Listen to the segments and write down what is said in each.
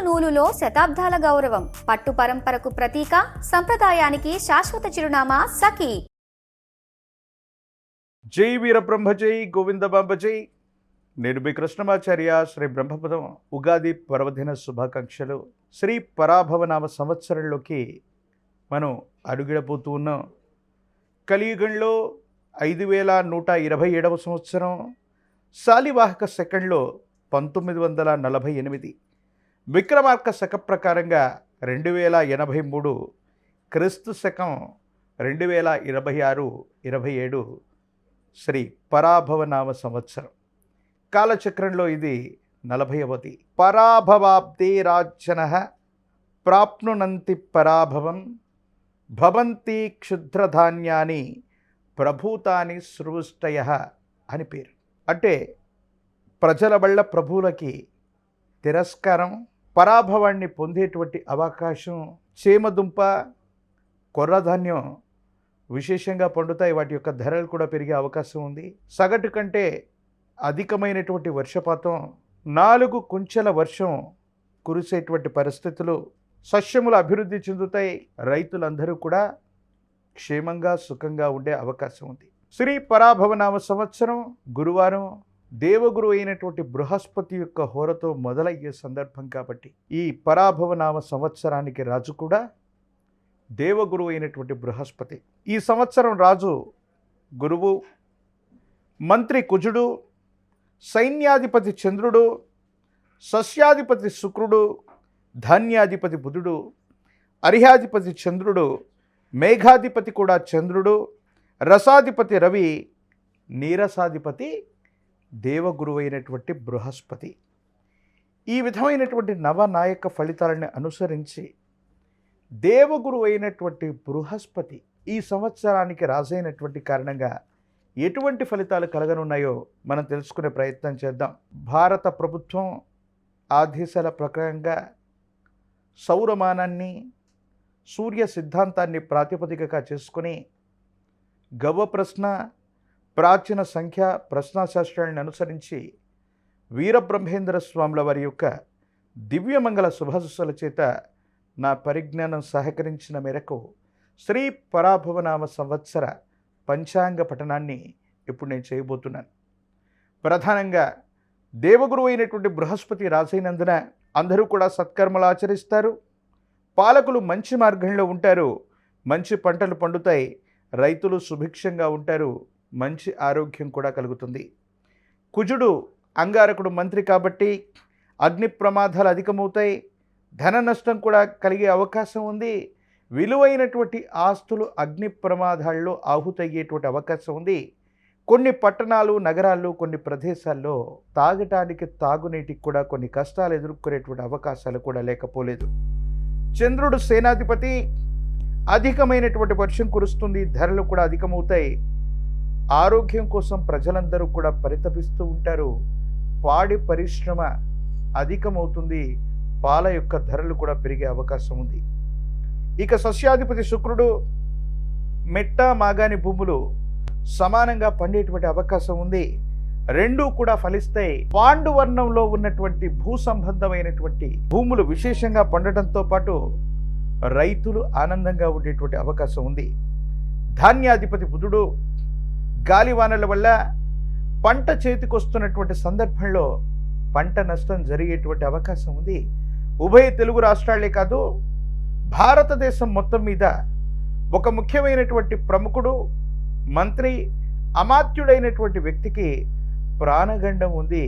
నూలులో శతాబ్దాల గౌరవం, పట్టు పరంపరకు ప్రతీక, సంప్రదాయానికి శాశ్వత చిరునామా సఖీ. జై వీరబ్రహ్మ జై గోవిందబాంబ జై. నేను మీ కృష్ణమాచార్య. శ్రీ బ్రహ్మపదం ఉగాది పర్వదిన శుభాకాంక్షలు. శ్రీ పరాభవనామ సంవత్సరంలోకి మనం అడుగిడబోతూ ఉన్నాం. కలియుగంలో 5127వ సంవత్సరం, శాలివాహక సెకండ్లో 1948, విక్రమార్క శక ప్రకారంగా 2083, క్రీస్తు శకం 2026-27 శ్రీ పరాభవనామ సంవత్సరం. కాలచక్రంలో ఇది 40వది. పరాభవాబ్దేరాజ్జనః ప్రాప్నునంతి పరాభవం, భవంతి క్షుద్రధాన్యాని ప్రభూతాని సృష్టయః అని పేరు. అంటే ప్రజల వల్ల ప్రభువులకి తిరస్కారం, పరాభవాన్ని పొందేటువంటి అవకాశం. చేమదుంప, కొర్రధాన్యం విశేషంగా పండుతాయి. వాటి యొక్క ధరలు కూడా పెరిగే అవకాశం ఉంది. సగటు కంటే అధికమైనటువంటి వర్షపాతం, 4 కుంచెల వర్షం కురిసేటువంటి పరిస్థితులు, సస్యములు అభివృద్ధి చెందుతాయి. రైతులందరూ కూడా క్షేమంగా సుఖంగా ఉండే అవకాశం ఉంది. శ్రీ పరాభవనామ సంవత్సరం గురువారం దేవగురు అయినటువంటి బృహస్పతి యొక్క హోరతో మొదలయ్యే సందర్భం కాబట్టి ఈ పరాభవనామ సంవత్సరానికి రాజు కూడా దేవగురు అయినటువంటి బృహస్పతి. ఈ సంవత్సరం రాజు గురువు, మంత్రి కుజుడు, సైన్యాధిపతి చంద్రుడు, సస్యాధిపతి శుక్రుడు, ధాన్యాధిపతి బుధుడు, అర్హ్యాధిపతి చంద్రుడు, మేఘాధిపతి కూడా చంద్రుడు, రసాధిపతి రవి, నీరసాధిపతి దేవగురు అయినటువంటి బృహస్పతి. ఈ విధమైనటువంటి నవనాయక ఫలితాలను అనుసరించి దేవగురు అయినటువంటి బృహస్పతి ఈ సంవత్సరానికి రాజైనటువంటి కారణంగా ఎటువంటి ఫలితాలు కలగనున్నాయో మనం తెలుసుకునే ప్రయత్నం చేద్దాం. భారత ప్రభుత్వం ఆదేశాల ప్రకారంగా సౌరమానాన్ని, సూర్య సిద్ధాంతాన్ని ప్రాతిపదికగా చేసుకుని గవ్వ ప్రశ్న, ప్రాచీన సంఖ్య ప్రశ్నాశాస్త్రాలను అనుసరించి వీరబ్రహ్మేంద్ర స్వాముల వారి యొక్క దివ్యమంగళ శుభాశస్సుల చేత నా పరిజ్ఞానం సహకరించిన మేరకు శ్రీ పరాభవనామ సంవత్సర పంచాంగ పఠనాన్ని ఇప్పుడు నేను చేయబోతున్నాను. ప్రధానంగా దేవగురు అయినటువంటి బృహస్పతి రాజైనందున అందరూ కూడా సత్కర్మలు ఆచరిస్తారు. పాలకులు మంచి మార్గంలో ఉంటారు. మంచి పంటలు పండుతాయి. రైతులు సుభిక్షంగా ఉంటారు. మంచి ఆరోగ్యం కూడా కలుగుతుంది. కుజుడు అంగారకుడు మంత్రి కాబట్టి అగ్ని ప్రమాదాలు అధికమవుతాయి. ధన నష్టం కూడా కలిగే అవకాశం ఉంది. విలువైనటువంటి ఆస్తులు అగ్ని ప్రమాదాల్లో ఆహుతయ్యేటువంటి అవకాశం ఉంది. కొన్ని పట్టణాలు, నగరాల్లో, కొన్ని ప్రదేశాల్లో తాగటానికి, తాగునీటికి కూడా కొన్ని కష్టాలు ఎదుర్కొనేటువంటి అవకాశాలు కూడా లేకపోలేదు. చంద్రుడు సేనాధిపతి. అధికమైనటువంటి వర్షం కురుస్తుంది. ధరలు కూడా అధికమవుతాయి. ఆరోగ్యం కోసం ప్రజలందరూ కూడా పరితపిస్తూ ఉంటారు. పాడి పరిశ్రమ అధికమవుతుంది. పాల యొక్క ధరలు కూడా పెరిగే అవకాశం ఉంది. ఇక సస్యాధిపతి శుక్రుడు. మెట్ట, మాగాని భూములు సమానంగా పండేటువంటి అవకాశం ఉంది. రెండూ కూడా ఫలిస్తాయి. పాండువర్ణంలో ఉన్నటువంటి భూ సంబంధమైనటువంటి భూములు విశేషంగా పండటంతో పాటు రైతులు ఆనందంగా ఉండేటువంటి అవకాశం ఉంది. ధాన్యాధిపతి బుధుడు. గాలివానల వల్ల పంట చేతికొస్తున్నటువంటి సందర్భంలో పంట నష్టం జరిగేటువంటి అవకాశం ఉంది. ఉభయ తెలుగు రాష్ట్రాలే కాదు, భారతదేశం మొత్తం మీద ఒక ముఖ్యమైనటువంటి ప్రముఖుడు, మంత్రి, అమాత్యుడైనటువంటి వ్యక్తికి ప్రాణగండం ఉంది.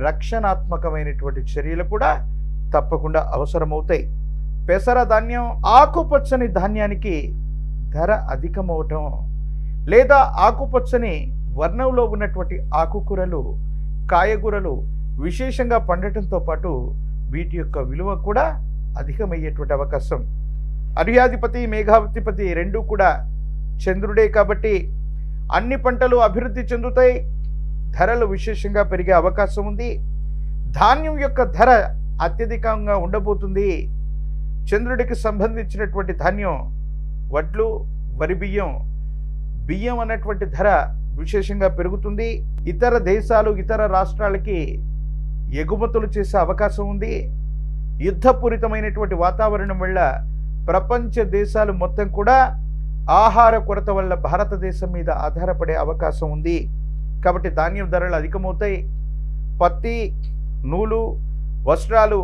రక్షణాత్మకమైనటువంటి చర్యలు కూడా తప్పకుండా అవసరమవుతాయి. పెసర ధాన్యం, ఆకుపచ్చని ధాన్యానికి ధర అధికమవటం, లేదా ఆకుపచ్చని వర్ణంలో ఉన్నటువంటి ఆకుకూరలు, కాయగూరలు విశేషంగా పండటంతో పాటు వీటి యొక్క విలువ కూడా అధికమయ్యేటువంటి అవకాశం. అర్హ్యాధిపతి, మేఘాధిపతి రెండూ కూడా చంద్రుడే కాబట్టి అన్ని పంటలు అభివృద్ధి చెందుతాయి. ధరలు విశేషంగా పెరిగే అవకాశం ఉంది. ధాన్యం యొక్క ధర అత్యధికంగా ఉండబోతుంది. చంద్రుడికి సంబంధించినటువంటి ధాన్యం వడ్లు, వరి బియ్యం, బియ్యం అన్నటువంటి ధర విశేషంగా పెరుగుతుంది. ఇతర దేశాలు, ఇతర రాష్ట్రాలకి ఎగుమతులు చేసే అవకాశం ఉంది. యుద్ధపూరితమైనటువంటి వాతావరణం వల్ల ప్రపంచ దేశాలు మొత్తం కూడా ఆహార కొరత వల్ల భారతదేశం మీద ఆధారపడే అవకాశం ఉంది. కాబట్టి ధాన్యం ధరలు అధికమవుతాయి. పత్తి, నూలు, వస్త్రాలు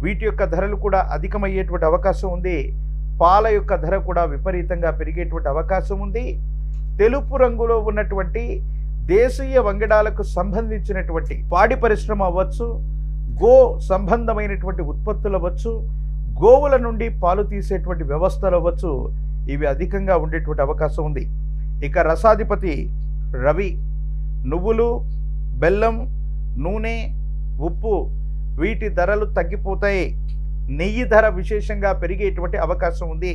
వీటి యొక్క ధరలు కూడా అధికమయ్యేటువంటి అవకాశం ఉంది. పాల యొక్క ధర కూడా విపరీతంగా పెరిగేటువంటి అవకాశం ఉంది. తెలుపు రంగులో ఉన్నటువంటి దేశీయ వంగడాలకు సంబంధించినటువంటి పాడి పరిశ్రమ అవ్వచ్చు, గో సంబంధమైనటువంటి ఉత్పత్తులు అవ్వచ్చు, గోవుల నుండి పాలు తీసేటువంటి వ్యవస్థలు అవ్వచ్చు, ఇవి అధికంగా ఉండేటువంటి అవకాశం ఉంది. ఇక రసాధిపతి రవి నువ్వులు, బెల్లం, నూనె, ఉప్పు వీటి ధరలు తగ్గిపోతాయి. నెయ్యి ధర విశేషంగా పెరిగేటువంటి అవకాశం ఉంది.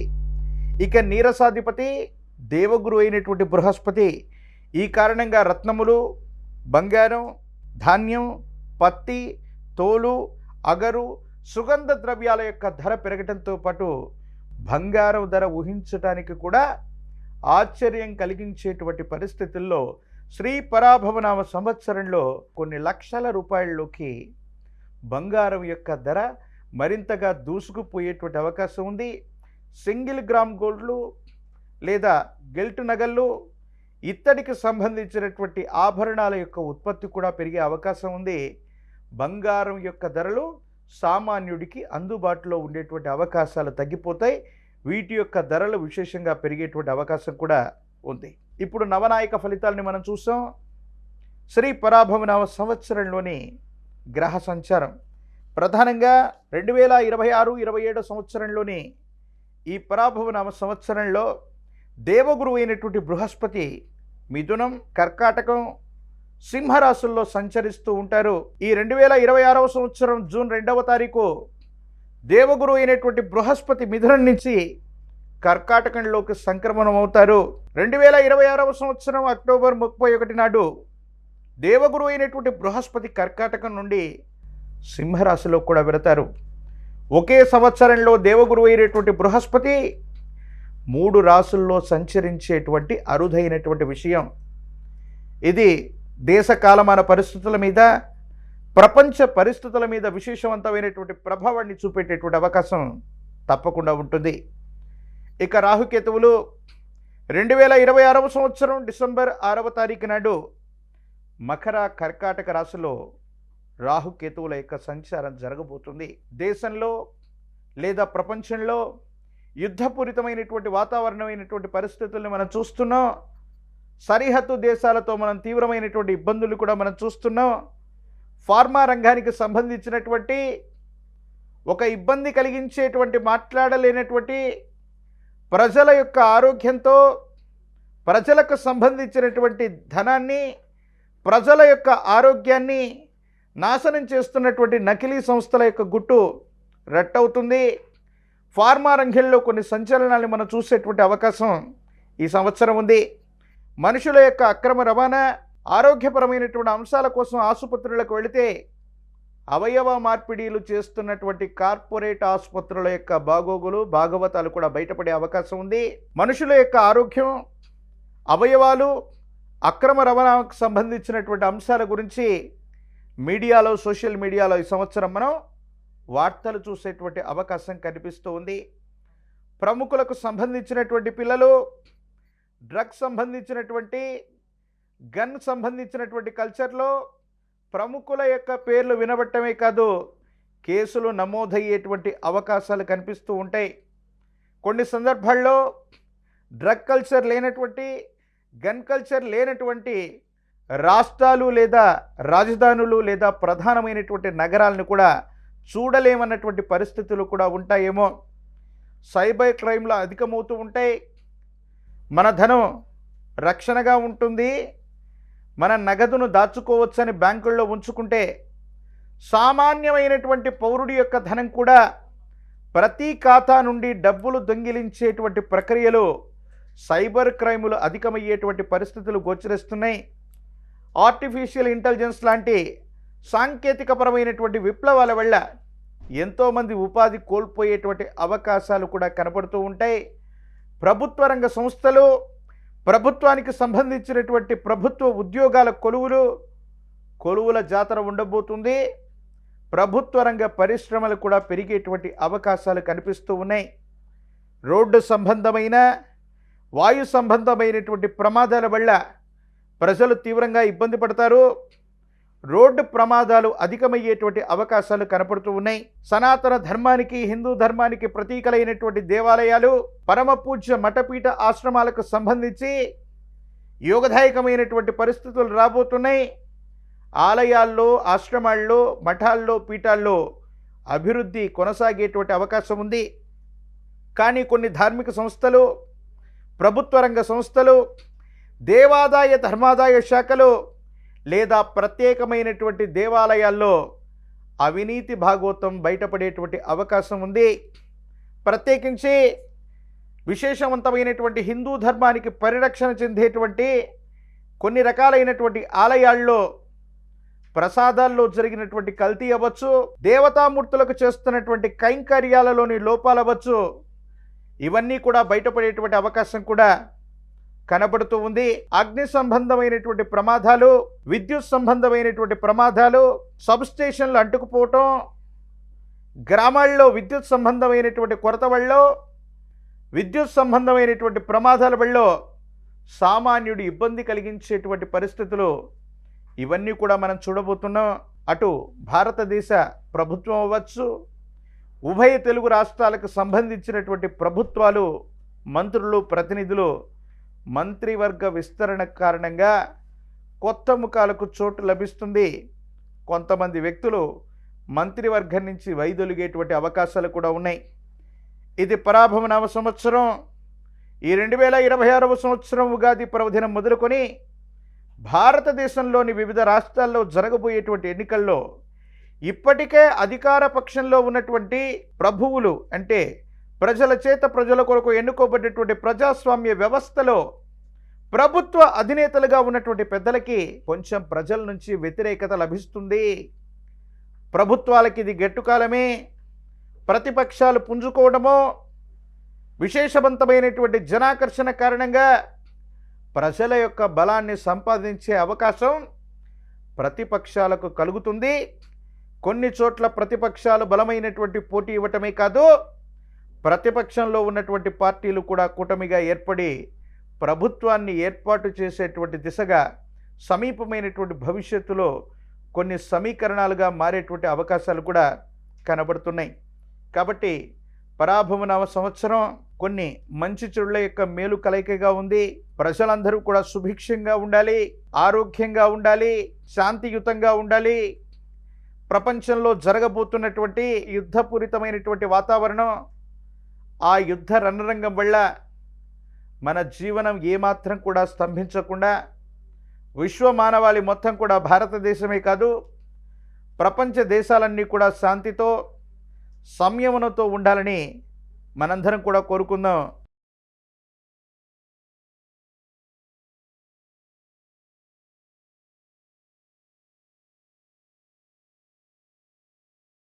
ఇక నీరసాధిపతి దేవగురు అయినటువంటి బృహస్పతి ఈ కారణంగా రత్నములు, బంగారం, ధాన్యం, పత్తి, తోలు, అగరు, సుగంధ ద్రవ్యాల యొక్క ధర పెరగడంతో పాటు బంగారం ధర ఊహించటానికి కూడా ఆశ్చర్యం కలిగించేటువంటి పరిస్థితుల్లో శ్రీ పరాభవనామ సంవత్సరంలో కొన్ని లక్షల రూపాయల్లోకి బంగారం యొక్క ధర మరింతగా దూసుకుపోయేటువంటి అవకాశం ఉంది. సింగిల్ గ్రామ్ గోల్డ్లు లేదా గెల్ట్ నగళ్ళు, ఇత్తడికి సంబంధించినటువంటి ఆభరణాల యొక్క ఉత్పత్తి కూడా పెరిగే అవకాశం ఉంది. బంగారం యొక్క ధరలు సామాన్యుడికి అందుబాటులో ఉండేటువంటి అవకాశాలు తగ్గిపోతాయి. వీటి యొక్క ధరలు విశేషంగా పెరిగేటువంటి అవకాశం కూడా ఉంది. ఇప్పుడు నవనాయక ఫలితాలని మనం చూసాం. శ్రీ పరాభవనామ సంవత్సరంలోని గ్రహ సంచారం ప్రధానంగా 2026-27 సంవత్సరంలోని ఈ పరాభవనామ సంవత్సరంలో దేవగురువు అయినటువంటి బృహస్పతి మిథునం, కర్కాటకం, సింహరాశుల్లో సంచరిస్తూ ఉంటారు. ఈ 2026 సంవత్సరం జూన్ 2వ తారీఖు దేవగురువు అయినటువంటి బృహస్పతి మిథునం నుంచి కర్కాటకంలోకి సంక్రమణం అవుతారు. 2026 సంవత్సరం అక్టోబర్ 31 నాడు దేవగురువు అయినటువంటి బృహస్పతి కర్కాటకం నుండి సింహరాశిలో కూడా వెళతారు. ఒకే సంవత్సరంలో దేవగురువు అయినటువంటి బృహస్పతి 3 రాశుల్లో సంచరించేటువంటి అరుదైనటువంటి విషయం. ఇది దేశ కాలమాన పరిస్థితుల మీద, ప్రపంచ పరిస్థితుల మీద విశేషవంతమైనటువంటి ప్రభావాన్ని చూపేటటువంటి అవకాశం తప్పకుండా ఉంటుంది. ఇక రాహుకేతువులు 2026 సంవత్సరం డిసెంబర్ 6వ తారీఖు నాడు మకర, కర్కాటక రాశిలో రాహుకేతువుల యొక్క సంచారం జరగబోతుంది. దేశంలో లేదా ప్రపంచంలో యుద్ధపూరితమైనటువంటి వాతావరణమైనటువంటి పరిస్థితుల్ని మనం చూస్తున్నాం. సరిహద్దు దేశాలతో మనం తీవ్రమైనటువంటి ఇబ్బందులు కూడా మనం చూస్తున్నాం. ఫార్మా రంగానికి సంబంధించినటువంటి ఒక ఇబ్బంది కలిగించేటువంటి, మాట్లాడలేనటువంటి, ప్రజల యొక్క ఆరోగ్యంతో, ప్రజలకు సంబంధించినటువంటి ధనాన్ని, ప్రజల యొక్క ఆరోగ్యాన్ని నాశనం చేస్తున్నటువంటి నకిలీ సంస్థల యొక్క గుట్టు రట్టవుతుంది. ఫార్మా రంగంలో కొన్ని సంచలనాలు మనం చూసేటువంటి అవకాశం ఈ సంవత్సరం ఉంది. మనుషుల యొక్క అక్రమ రవాణా, ఆరోగ్యపరమైనటువంటి అంశాల కోసం ఆసుపత్రులకు వెళితే అవయవ మార్పిడీలు చేస్తున్నటువంటి కార్పొరేట్ ఆసుపత్రుల యొక్క బాగోగులు, భాగవతాలు కూడా బయటపడే అవకాశం ఉంది. మనుషుల యొక్క ఆరోగ్యం, అవయవాలు, అక్రమ రవాణాకు సంబంధించినటువంటి అంశాల గురించి మీడియాలో, సోషల్ మీడియాలో ఈ సంవత్సరం మనం వార్తలు చూసేటువంటి అవకాశం కనిపిస్తూ ఉంది. ప్రముఖులకు సంబంధించినటువంటి పిల్లలు, డ్రగ్స్ సంబంధించినటువంటి, గన్ సంబంధించినటువంటి కల్చర్లో ప్రముఖుల యొక్క పేర్లు వినబట్టమే కాదు, కేసులు నమోదయ్యేటువంటి అవకాశాలు కనిపిస్తూ ఉంటాయి. కొన్ని సందర్భాల్లో డ్రగ్ కల్చర్ లేనటువంటి, గన్ కల్చర్ లేనటువంటి రాష్ట్రాలు లేదా రాజధానులు లేదా ప్రధానమైనటువంటి నగరాలను కూడా చూడలేమన్నటువంటి పరిస్థితులు కూడా ఉంటాయేమో. సైబర్ క్రైమ్లు అధికమవుతూ ఉంటాయి. మన ధనం రక్షణగా ఉంటుంది, మన నగదును దాచుకోవచ్చని బ్యాంకుల్లో ఉంచుకుంటే సామాన్యమైనటువంటి పౌరుడి యొక్క ధనం కూడా ప్రతి ఖాతా నుండి డబ్బులు దొంగిలించేటువంటి ప్రక్రియలు, సైబర్ క్రైములు అధికమయ్యేటువంటి పరిస్థితులు గోచరిస్తున్నాయి. ఆర్టిఫిషియల్ ఇంటెలిజెన్స్ లాంటి సాంకేతికపరమైనటువంటి విప్లవాల వల్ల ఎంతోమంది ఉపాధి కోల్పోయేటువంటి అవకాశాలు కూడా కనపడుతూ ఉంటాయి. ప్రభుత్వ రంగ సంస్థలు, ప్రభుత్వానికి సంబంధించినటువంటి ప్రభుత్వ ఉద్యోగాల కొలువుల జాతర ఉండబోతుంది. ప్రభుత్వ రంగ పరిశ్రమలు కూడా పెరిగేటువంటి అవకాశాలు కనిపిస్తూ ఉన్నాయి. రోడ్డు సంబంధమైన వాయు సంబంధమైనటువంటి ప్రమాదాల వల్ల ప్రజలు తీవ్రంగా ఇబ్బంది పడతారు. రోడ్డు ప్రమాదాలు అధికమయ్యేటువంటి అవకాశాలు కనపడుతూ ఉన్నాయి. సనాతన ధర్మానికి, హిందూ ధర్మానికి ప్రతీకలైనటువంటి దేవాలయాలు, పరమ పూజ్య మఠపీఠ ఆశ్రమాలకు సంబంధించి యోగదాయకమైనటువంటి పరిస్థితులు రాబోతున్నాయి. ఆలయాల్లో, ఆశ్రమాల్లో, మఠాల్లో, పీఠాల్లో అభివృద్ధి కొనసాగేటువంటి అవకాశం ఉంది. కానీ కొన్ని ధార్మిక సంస్థలు, ప్రభుత్వ రంగ సంస్థలు, దేవాదాయ ధర్మాదాయ శాఖలు లేదా ప్రత్యేకమైనటువంటి దేవాలయాల్లో అవినీతి భాగోతం బయటపడేటువంటి అవకాశం ఉంది. ప్రత్యేకించి విశేషవంతమైనటువంటి హిందూ ధర్మానికి పరిరక్షణ చెందేటువంటి కొన్ని రకాలైనటువంటి ఆలయాల్లో ప్రసాదాల్లో జరిగినటువంటి కల్తీ అవ్వచ్చు, దేవతామూర్తులకు చేస్తున్నటువంటి కైంకర్యాలలోని లోపాలు అవ్వచ్చు, ఇవన్నీ కూడా బయటపడేటువంటి అవకాశం కూడా కనబడుతూ ఉంది. అగ్ని సంబంధమైనటువంటి ప్రమాదాలు, విద్యుత్ సంబంధమైనటువంటి ప్రమాదాలు, సబ్స్టేషన్లు అంటుకుపోవటం, గ్రామాల్లో విద్యుత్ సంబంధమైనటువంటి కొరత వల్ల, విద్యుత్ సంబంధమైనటువంటి ప్రమాదాల వల్ల సామాన్యుడు ఇబ్బంది కలిగించేటువంటి పరిస్థితులు, ఇవన్నీ కూడా మనం చూడబోతున్నాం. అటు భారతదేశ ప్రభుత్వం అవ్వచ్చు, ఉభయ తెలుగు రాష్ట్రాలకు సంబంధించినటువంటి ప్రభుత్వాలు, మంత్రులు, ప్రతినిధులు, మంత్రివర్గ విస్తరణ కారణంగా కొత్త ముఖాలకు చోటు లభిస్తుంది. కొంతమంది వ్యక్తులు మంత్రివర్గం నుంచి వైదొలిగేటువంటి అవకాశాలు కూడా ఉన్నాయి. ఇది పరాభవ నామ సంవత్సరం. ఈ 2026వ సంవత్సరం ఉగాది పర్వదినం మొదలుకొని భారతదేశంలోని వివిధ రాష్ట్రాల్లో జరగబోయేటువంటి ఎన్నికల్లో ఇప్పటికే అధికార పక్షంలో ఉన్నటువంటి ప్రభువులు, అంటే ప్రజల చేత ప్రజల కొరకు ఎన్నుకోబడినటువంటి ప్రజాస్వామ్య వ్యవస్థలో ప్రభుత్వ అధినేతలుగా ఉన్నటువంటి పెద్దలకి కొంచెం ప్రజల నుంచి వ్యతిరేకత లభిస్తుంది. ప్రభుత్వాలకి ఇది గెట్టుకాలమే. ప్రతిపక్షాలు పుంజుకోవడమో, విశేషవంతమైనటువంటి జనాకర్షణ కారణంగా ప్రజల యొక్క బలాన్ని సంపాదించే అవకాశం ప్రతిపక్షాలకు కలుగుతుంది. కొన్ని చోట్ల ప్రతిపక్షాలు బలమైనటువంటి పోటీ ఇవ్వటమే కాదు, ప్రతిపక్షంలో ఉన్నటువంటి పార్టీలు కూడా కూటమిగా ఏర్పడి ప్రభుత్వాన్ని ఏర్పాటు చేసేటువంటి దిశగా సమీపమైనటువంటి భవిష్యత్తులో కొన్ని సమీకరణాలుగా మారేటువంటి అవకాశాలు కూడా కనబడుతున్నాయి. కాబట్టి పరాభవ నవ సంవత్సరం కొన్ని మంచి చెడుల యొక్క మేలు కలయికగా ఉంది. ప్రజలందరూ కూడా సుభిక్షంగా ఉండాలి, ఆరోగ్యంగా ఉండాలి, శాంతియుతంగా ఉండాలి. ప్రపంచంలో జరగబోతున్నటువంటి యుద్ధపూరితమైనటువంటి వాతావరణం, ఆ యుద్ధ రణరంగం వల్ల మన జీవనం ఏమాత్రం కూడా స్తంభించకుండా విశ్వ మానవాళి మొత్తం కూడా, భారతదేశమే కాదు ప్రపంచ దేశాలన్నీ కూడా శాంతితో, సంయమనంతో ఉండాలని మనందరం కూడా కోరుకుందాం.